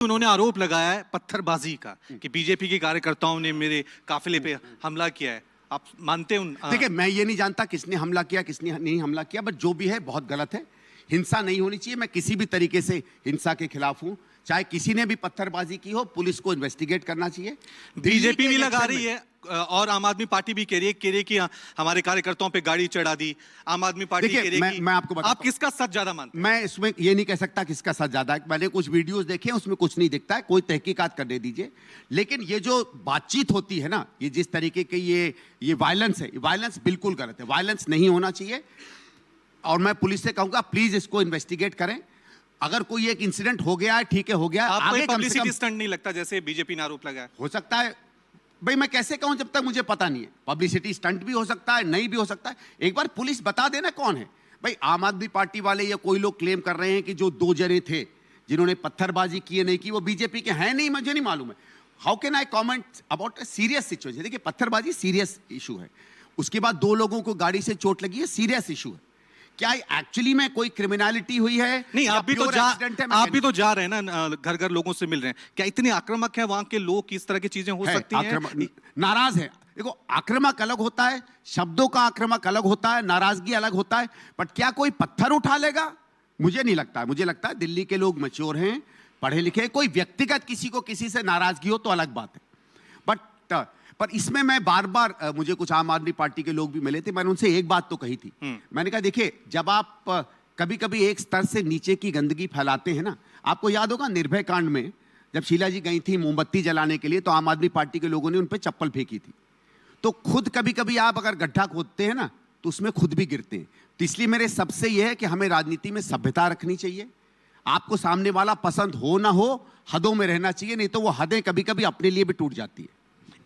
उन्होंने आरोप लगाया है पत्थरबाजी का कि बीजेपी के कार्यकर्ताओं ने मेरे काफिले पे हमला किया है। आप मानते हैं? देखिए, मैं ये नहीं जानता किसने हमला किया किसने नहीं हमला किया, बट जो भी है बहुत गलत है। हिंसा नहीं होनी चाहिए। मैं किसी भी तरीके से हिंसा के खिलाफ हूं। चाहे किसी ने भी पत्थरबाजी की हो, पुलिस को इन्वेस्टिगेट करना चाहिए। बीजेपी भी लगा रही है और आम आदमी पार्टी भी कह रही है कि हमारे कार्यकर्ताओं पे गाड़ी चढ़ा दी। आम आदमी पार्टी कह रही है कि मैं आपको बताता आप किसका सच ज्यादा मानते हैं? मैं इसमें ये नहीं कह सकता किसका सच ज्यादा है। मैंने कुछ वीडियोस देखे हैं, उसमें कुछ नहीं दिखता है। कोई तहकीकात करने दीजिए। लेकिन ये जो बातचीत होती है ना, ये जिस तरीके के ये वायलेंस है, वायलेंस बिल्कुल गलत है। वायलेंस नहीं होना चाहिए। और मैं पुलिस से कहूंगा प्लीज इसको इन्वेस्टिगेट करें। अगर कोई एक इंसिडेंट हो गया है, ठीक है, हो गया। आगे पब्लिसिटी स्टंट नहीं लगता जैसे बीजेपी ने आरोप लगाया? हो सकता है भाई, मैं कैसे कहूं जब तक मुझे पता नहीं है। पब्लिसिटी स्टंट भी हो सकता है, नहीं भी हो सकता है। एक बार पुलिस बता देना कौन है। भाई आम आदमी पार्टी वाले या कोई लोग क्लेम कर रहे हैं कि जो 2 जने थे जिन्होंने पत्थरबाजी की है नहीं की, वो बीजेपी के हैं नहीं, मुझे नहीं मालूम है। How can I comment about a serious situation? देखिए, पत्थरबाजी सीरियस इशू है। उसके बाद 2 लोगों को गाड़ी से चोट लगी है, सीरियस इशू है। क्या एक्चुअली में कोई क्रिमिनलिटी हुई है? नहीं, आप भी तो जा रहे हैं ना, घर घर लोगों से मिल रहे हैं। क्या इतने आक्रामक हैं वहां के लोग? किस तरह की चीजें हो सकती हैं? नाराज है। देखो, आक्रामक अलग होता है, शब्दों का आक्रामक अलग होता है, नाराजगी अलग होता है। बट क्या कोई पत्थर उठा लेगा? मुझे नहीं लगता है। मुझे लगता है दिल्ली के लोग मैच्योर हैं, पढ़े लिखे। कोई व्यक्तिगत किसी को किसी से नाराजगी हो तो अलग बात है। बट पर इसमें मैं बार बार, मुझे कुछ आम आदमी पार्टी के लोग भी मिले थे, मैंने उनसे एक बात तो कही थी। मैंने कहा देखिए, जब आप कभी कभी एक स्तर से नीचे की गंदगी फैलाते हैं ना, आपको याद होगा निर्भय कांड में जब शीला जी गई थी मोमबत्ती जलाने के लिए, तो आम आदमी पार्टी के लोगों ने उन पर चप्पल फेंकी थी। तो खुद कभी कभी आप अगर गड्ढा खोदते हैं ना, तो उसमें खुद भी गिरते हैं। तो इसलिए मेरे सबसे यह है कि हमें राजनीति में सभ्यता रखनी चाहिए। आपको सामने वाला पसंद हो ना हो, हदों में रहना चाहिए, नहीं तो वो हदें कभी कभी अपने लिए भी टूट जाती है।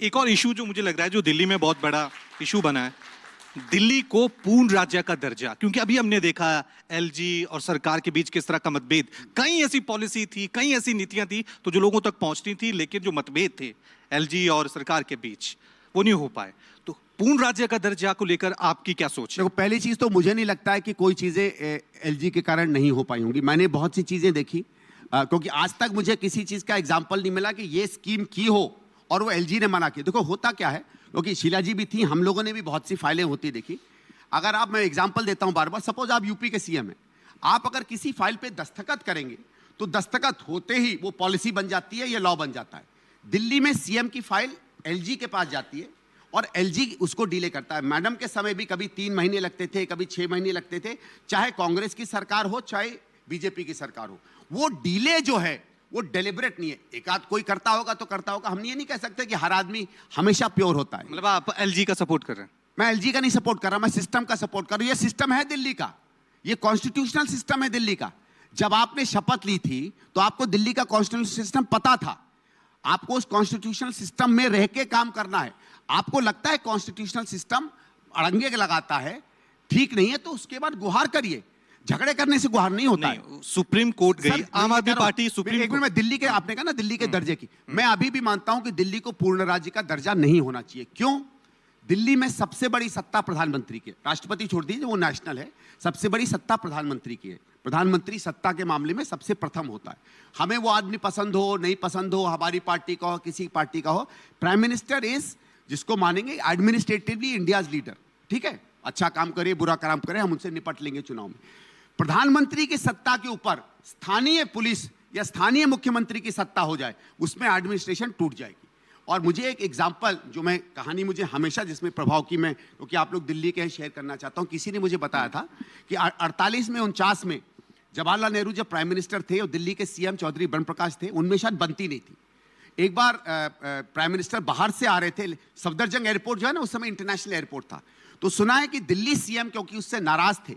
एक और इशू जो मुझे लग रहा है, जो दिल्ली में बहुत बड़ा इशू बना है, दिल्ली को पूर्ण राज्य का दर्जा। क्योंकि अभी हमने देखा एलजी और सरकार के बीच किस तरह का मतभेद, कई ऐसी पॉलिसी थी, कई ऐसी नीतियां थी तो जो लोगों तक पहुंचती थी, लेकिन जो मतभेद थे एलजी और सरकार के बीच, वो नहीं हो पाए। तो पूर्ण राज्य का दर्जा को लेकर आपकी क्या सोच है? देखो, पहली चीज तो मुझे नहीं लगता है कि कोई चीजें एलजी के कारण नहीं हो पाई होंगी। मैंने बहुत सी चीजें देखी, क्योंकि आज तक मुझे किसी चीज का एग्जाम्पल नहीं मिला कि ये स्कीम की हो और वो एलजी ने मना किया। देखो, होता क्या है, क्योंकि शीला जी भी थी, हम लोगों ने भी बहुत सी फाइलें होती देखी। अगर आप, मैं एग्जांपल देता हूं बार बार, सपोज आप यूपी के सीएम हैं, आप अगर किसी फाइल पे दस्तखत करेंगे तो दस्तखत होते ही वो पॉलिसी बन जाती है या लॉ बन जाता है। दिल्ली में सीएम की फाइल एलजी के पास जाती है और एलजी उसको डिले करता है। मैडम के समय भी कभी 3 महीने लगते थे, कभी 6 महीने लगते थे, चाहे कांग्रेस की सरकार हो चाहे बीजेपी की सरकार हो। वो डिले जो है वो डेलिब्रेट नहीं है। एक आध कोई करता होगा तो करता होगा। हम ये नहीं कह सकते कि हर आदमी हमेशा प्योर होता है। मतलब आप एलजी का सपोर्ट कर रहे हैं? मैं एलजी का नहीं सपोर्ट कर रहा, मैं सिस्टम का सपोर्ट कर रहा हूं। ये सिस्टम है दिल्ली का, ये कॉन्स्टिट्यूशनल सिस्टम है दिल्ली का। जब आपने शपथ ली थी तो आपको दिल्ली का कॉन्स्टिट्यूशनल सिस्टम पता था। आपको उस कॉन्स्टिट्यूशनल सिस्टम में रह के काम करना है। आपको लगता है कॉन्स्टिट्यूशनल सिस्टम अड़ंगे लगाता है, ठीक नहीं है, तो उसके बाद गुहार करिए। झगड़े करने से गुहार नहीं होता है। सुप्रीम कोर्ट गई आम आदमी पार्टी, सुप्रीम कोर्ट में दिल्ली के, आपने कहा ना दिल्ली के दर्जे की, मैं अभी भी मानता हूं कि दिल्ली को पूर्ण राज्य का दर्जा नहीं होना चाहिए। क्यों? दिल्ली में सबसे बड़ी सत्ता प्रधानमंत्री की है। राष्ट्रपति छोड़ दीजिए, वो नेशनल है। सबसे बड़ी सत्ता प्रधानमंत्री की है। प्रधानमंत्री सत्ता के मामले में सबसे प्रथम होता है। हमें वो आदमी पसंद हो नहीं पसंद हो, हमारी पार्टी का हो किसी पार्टी का हो, प्राइम मिनिस्टर इज, जिसको मानेंगे एडमिनिस्ट्रेटिवली इंडियाज लीडर। ठीक है, अच्छा काम करे बुरा काम करे, हम उनसे निपट लेंगे चुनाव में। प्रधानमंत्री की सत्ता के ऊपर स्थानीय पुलिस या स्थानीय मुख्यमंत्री की सत्ता हो जाए, उसमें एडमिनिस्ट्रेशन टूट जाएगी। और मुझे एक एग्जांपल, जो मैं कहानी मुझे हमेशा जिसमें प्रभाव की, मैं क्योंकि आप लोग दिल्ली के हैं शेयर करना चाहता हूं। किसी ने मुझे बताया था कि 48 में 49 में जवाहरलाल नेहरू जब प्राइम मिनिस्टर थे और दिल्ली के सीएम चौधरी बन प्रकाश थे, उनमें शायद बनती नहीं थी। एक बार प्राइम मिनिस्टर बाहर से आ रहे थे, सफदरजंग एयरपोर्ट जो है ना, उस समय इंटरनेशनल एयरपोर्ट था, तो सुना है कि दिल्ली सीएम क्योंकि उससे नाराज थे,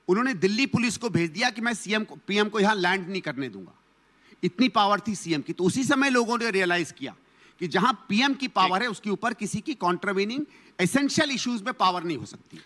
उन्होंने दिल्ली पुलिस को भेज दिया कि मैं पीएम को यहां लैंड नहीं करने दूंगा। इतनी पावर थी सीएम की। तो उसी समय लोगों ने रियलाइज किया कि जहां पीएम की पावर है उसके ऊपर किसी की कॉन्ट्रावेनिंग एसेंशियल इश्यूज में पावर नहीं हो सकती।